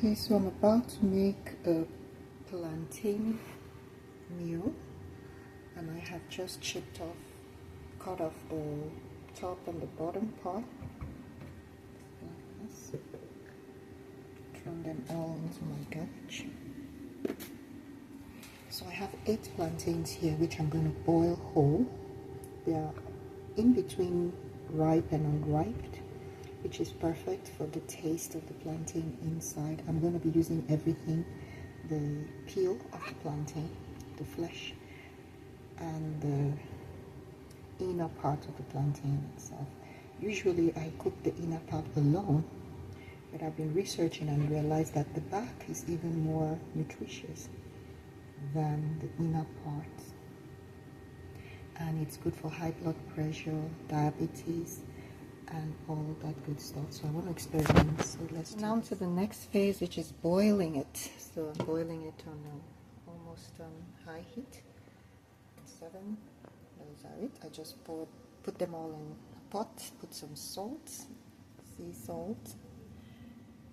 Okay, so I'm about to make a plantain meal, and I have just cut off the top and the bottom part like this. Thrown them all into my garbage. So I have 8 plantains here, which I'm going to boil whole. They are in between ripe and unripe, which is perfect for the taste of the plantain inside. I'm going to be using everything: the peel of the plantain, the flesh, and the inner part of the plantain itself. Usually I cook the inner part alone, but I've been researching and realized that the back is even more nutritious than the inner part, and it's good for high blood pressure, diabetes, and all that good stuff. So I want to experiment. So let's now to the next phase, which is boiling it. So I'm boiling it on almost high heat. 7, those are it. I just put them all in a pot, put some salt, sea salt,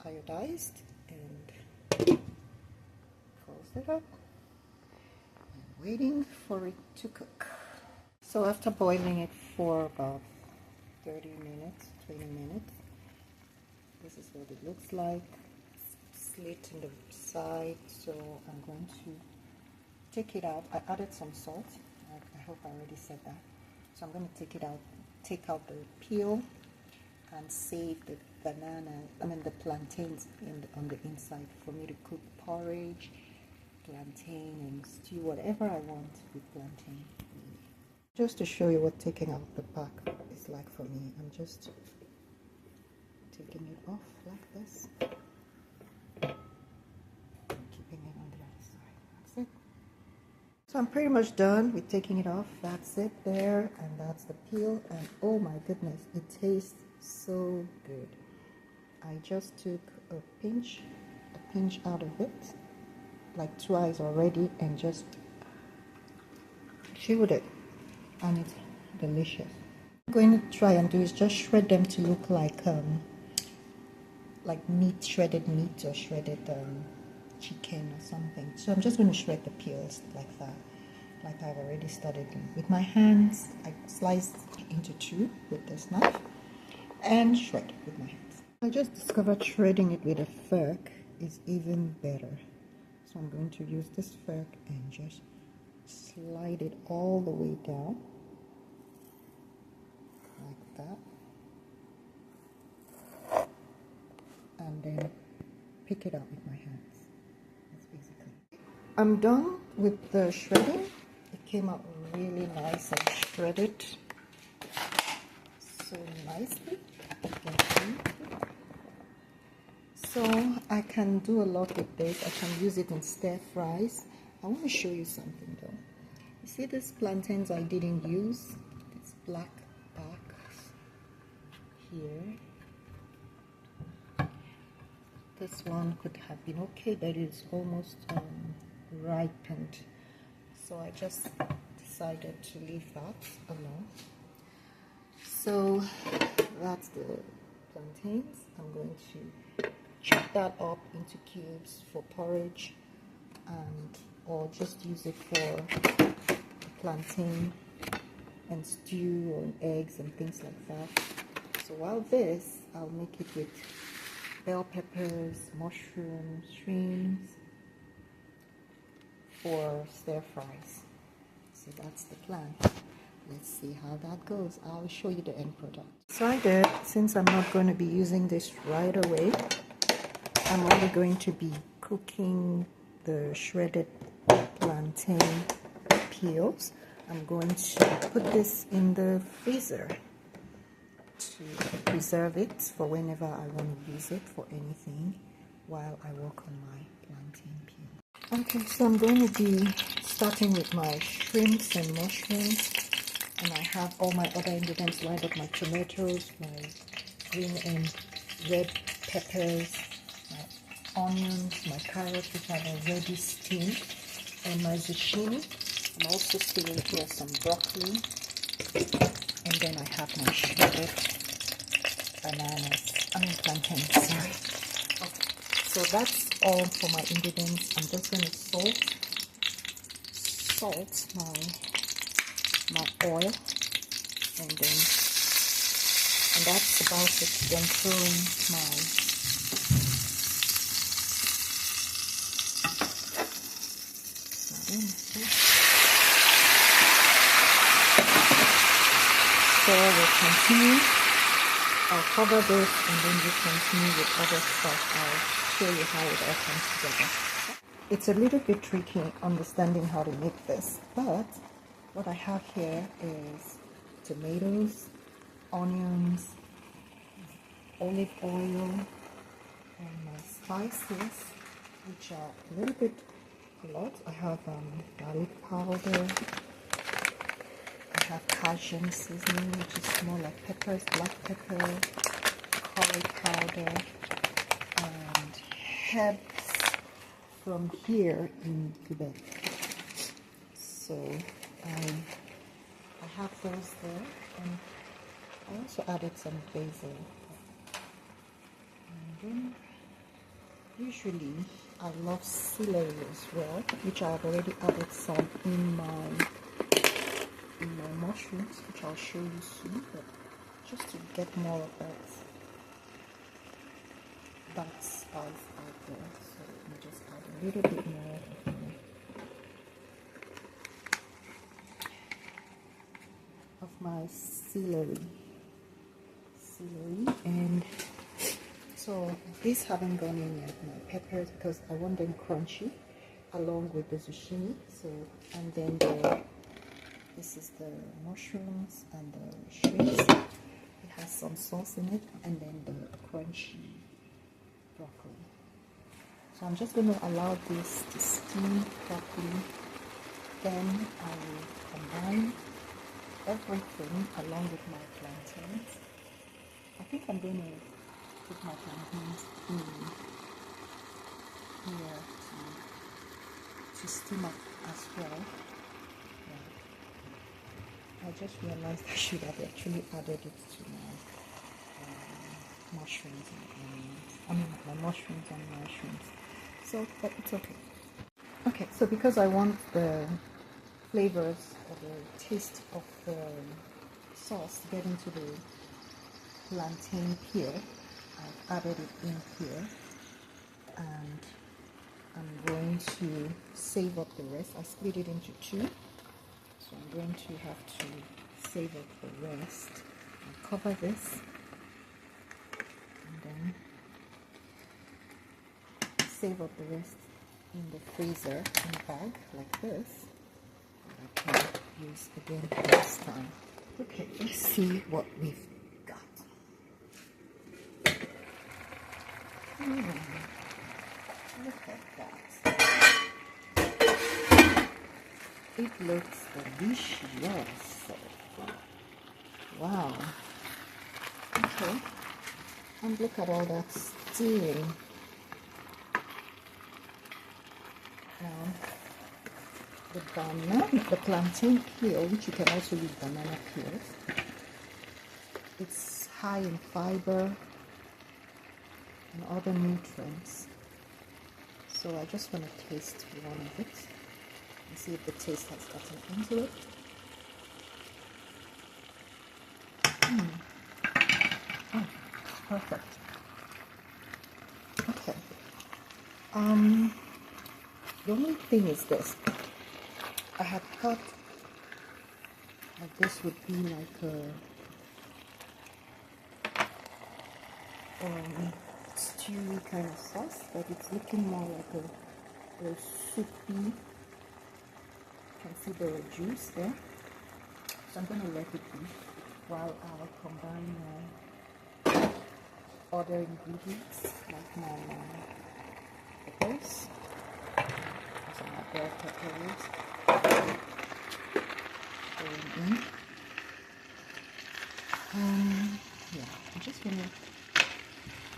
iodized, and close it up. I'm waiting for it to cook. So after boiling it for about 30 minutes, 20 minutes, this is what it looks like. Slit in the side. So I'm going to take it out. I added some salt. I hope I already said that. So I'm going to take it out, take out the peel, and save the the plantains on the inside for me to cook porridge, plantain, and stew, whatever I want with plantain. Just to show you what taking out the back is like for me, I'm just taking it off like this, keeping it on the other side. That's it. So I'm pretty much done with taking it off. That's it there, and that's the peel, and oh my goodness, it tastes so good. I just took a pinch out of it, like twice already, and just chewed it, and it's delicious. What I'm going to try and do is just shred them to look like meat, shredded meat, or shredded chicken or something. So I'm just going to shred the peels like that, like I've already started with my hands. I sliced into 2 with this knife and shred with my hands. I just discovered shredding it with a fork is even better. So I'm going to use this fork and just slide it all the way down like that, and then pick it up with my hands. That's basically it. I'm done with the shredding. It came out really nice and shredded so nicely. You can see. So I can do a lot with this. I can use it in stir fries. I want to show you something though. You see these plantains I didn't use? This black back here. This one could have been okay, but it's almost ripened. So I just decided to leave that alone. So that's the plantains. I'm going to chop that up into cubes for porridge, or just use it for plantain and stew or eggs and things like that. So while this, I'll make it with bell peppers, mushrooms, shrimps for stir fries. So that's the plan. Let's see how that goes. I'll show you the end product. So I did, since I'm not going to be using this right away, I'm only going to be cooking the shredded plantain peels. I'm going to put this in the freezer to preserve it for whenever I want to use it for anything while I work on my plantain peel. Okay, so I'm going to be starting with my shrimps and mushrooms, and I have all my other ingredients lined up: my tomatoes, my green and red peppers, my onions, my carrots, which I've already steamed, and my zucchini. I'm also steaming here some broccoli, and then I have my shredded plantains, sorry. Okay. So that's all for my ingredients. I'm just going to salt my oil, and that's about it. Then throw in my so we'll continue. I'll cover this and then we continue with other stuff. I'll show you how it all comes together. It's a little bit tricky understanding how to make this, but what I have here is tomatoes, onions, olive oil, and my spices, which are a little bit a lot. I have garlic powder. I have Cajun seasoning, which is more like peppers, black pepper, curry powder, and herbs from here in Quebec. So I have those there, and I also added some basil. And then usually I love celery as well, which I've already added some in my mushrooms, which I'll show you soon, but just to get more of that spice out there. So let me just add a little bit more of my celery, and so these haven't gone in yet, my peppers, because I want them crunchy along with the zucchini. So, and then this is the mushrooms and the shrimps. It has some sauce in it, and then the crunchy broccoli. So I'm just going to allow this to steam properly. Then I will combine everything along with my plantains. I think I'm going to put my plantains in here to steam up as well. I just realized I should have actually added it to my mushrooms and onions. I mean, my mushrooms and mushrooms. So, but it's okay. Okay, so because I want the flavors or the taste of the sauce to get into the plantain peel, I've added it in here, and I'm going to save up the rest. I split it into two. So I'm going to have to save up the rest and cover this, and then save up the rest in the freezer in a bag like this, that I can use again next time. Okay, let's see what we've got. Look at that. It looks delicious. Wow. Okay. And look at all that steam. Now, the plantain peel, which you can also use banana peels, it's high in fiber and other nutrients. So I just want to taste one of it and see if the taste has gotten into it. Oh, perfect. Okay. The only thing is this. I had thought that this would be like a stewy kind of sauce, but it's looking more like a soupy. You can see the juice there. So I'm going to let it be while I'll combine other ingredients like my peppers, some of bell peppers going in. Yeah, I'm just going to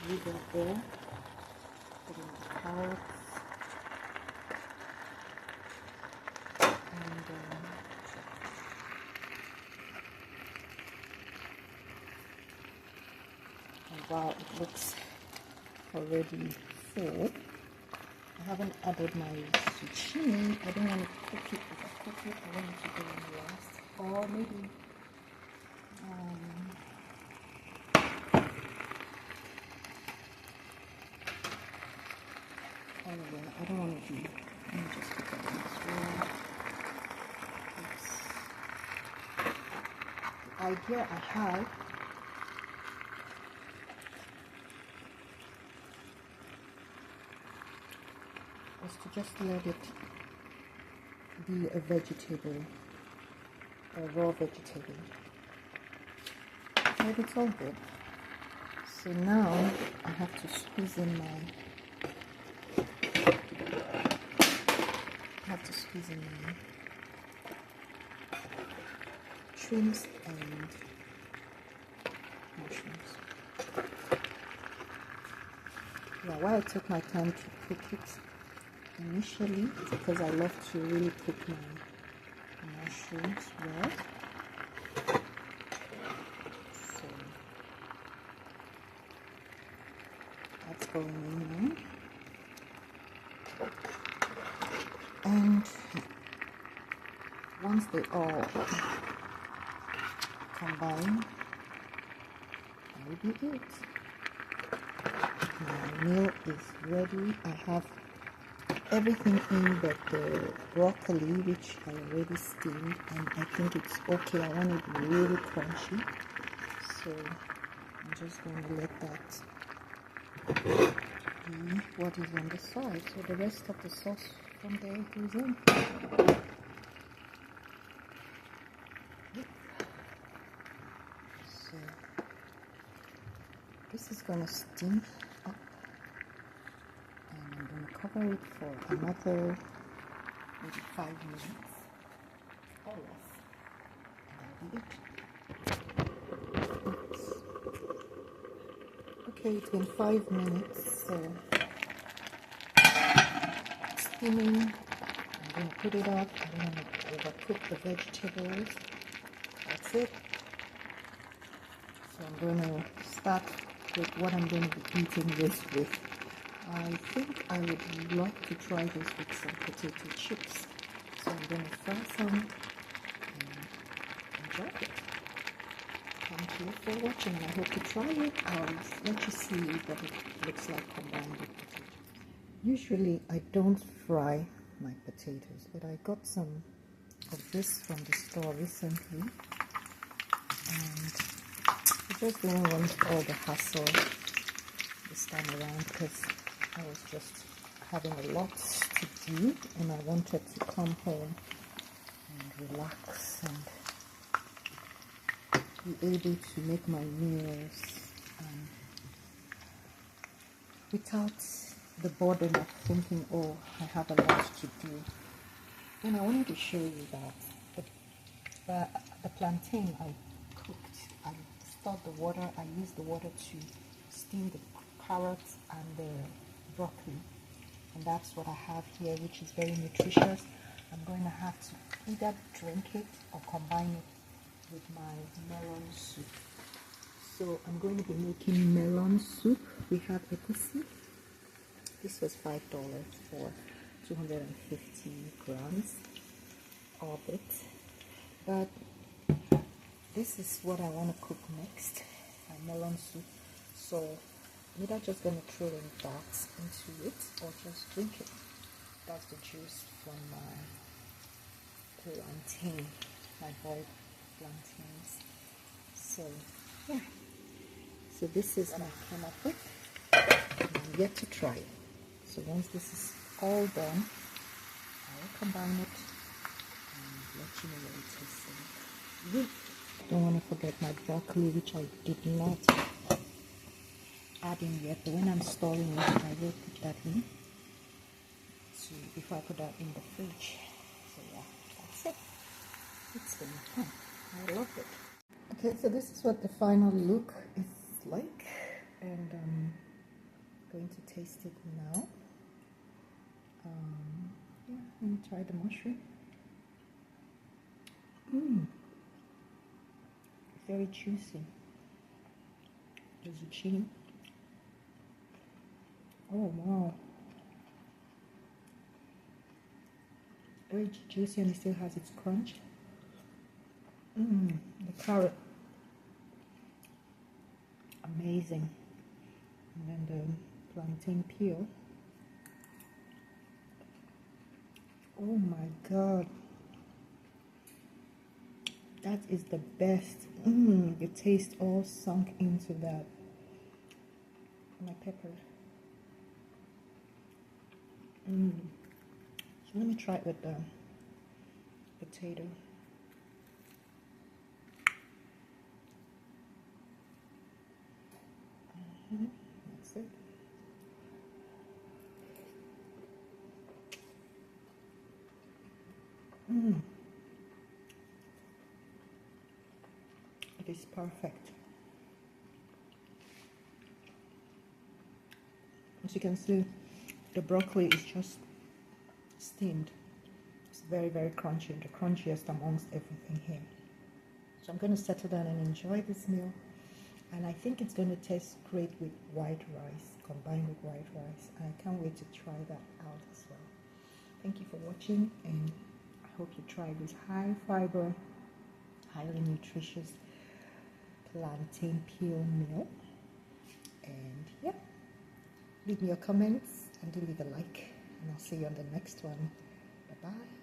leave it there, put in the carrots, and wow, it looks already before. I haven't added my zucchini. I don't want to cook it, overcook it. I want it to go in last. Or maybe anyway, I don't want to do. Let me just put that in as well. The idea I had was to just let it be a vegetable, a raw vegetable. But it's all good. So now I have to squeeze in my shrimps and mushrooms. Yeah, why I took my time to cook it initially is because I love to really cook my mushrooms well. So that's going in now. And once they all combine, that will be it. My meal is ready. I have everything in but the broccoli, which I already steamed, and I think it's okay. I want it really crunchy, so I'm just going to let that be what is on the side. So the rest of the sauce from there goes in. So this is going to steam up, and I'm going to cover it for another maybe 5 minutes or less, and that'll be it. Okay, it's been 5 minutes, so steaming. I'm going to put it up. I don't want to overcook the vegetables. That's it. So I'm going to start with what I'm going to be eating this with. I think I would like to try this with some potato chips. So I'm going to fry some and enjoy it. Thank you for watching, and I hope you try it. I'll let you see what it looks like combined with potatoes. Usually I don't fry my potatoes, but I got some of this from the store recently, and I just didn't want all the hassle this time around because I was just having a lot to do, and I wanted to come home and relax and be able to make my meals without the burden of thinking, oh, I have a lot to do. And I wanted to show you that the plantain I cooked, I stored the water, I used the water to steam the carrots and the broccoli, and that's what I have here, which is very nutritious. I'm going to have to either drink it or combine it with my melon soup. So I'm going to be making melon soup. We have egusi. This was $5 for 250 grams of it. But this is what I want to cook next, my melon soup. So I'm either just going to throw that into it or just drink it. That's the juice from my plantain, my boiled plantains. So yeah, so this is what I came up with. I'm yet to try it. So once this is all done, I'll combine it and let you know what it tastes like. Don't want to forget my broccoli, which I did not add in yet, but when I'm storing it, I will put that in before I put that in the fridge. So yeah, that's it. It's been fun. I love it. Okay, so this is what the final look is like, and I'm going to taste it now. Yeah, let me try the mushroom. Very juicy. The zucchini, Oh wow. Very juicy and it still has its crunch. The carrot, amazing. And then the plantain peel. Oh my god. That is the best. The taste all sunk into that. My pepper. So let me try it with the potato. That's it. It is perfect. As you can see, the broccoli is just steamed. It's very, very crunchy, the crunchiest amongst everything here. So I'm going to settle down and enjoy this meal. And I think it's going to taste great with white rice, combined with white rice. And I can't wait to try that out as well. Thank you for watching, and I hope you try this high fiber, highly nutritious plantain peel meal. And yeah, leave me your comments and do leave a like, and I'll see you on the next one. Bye bye.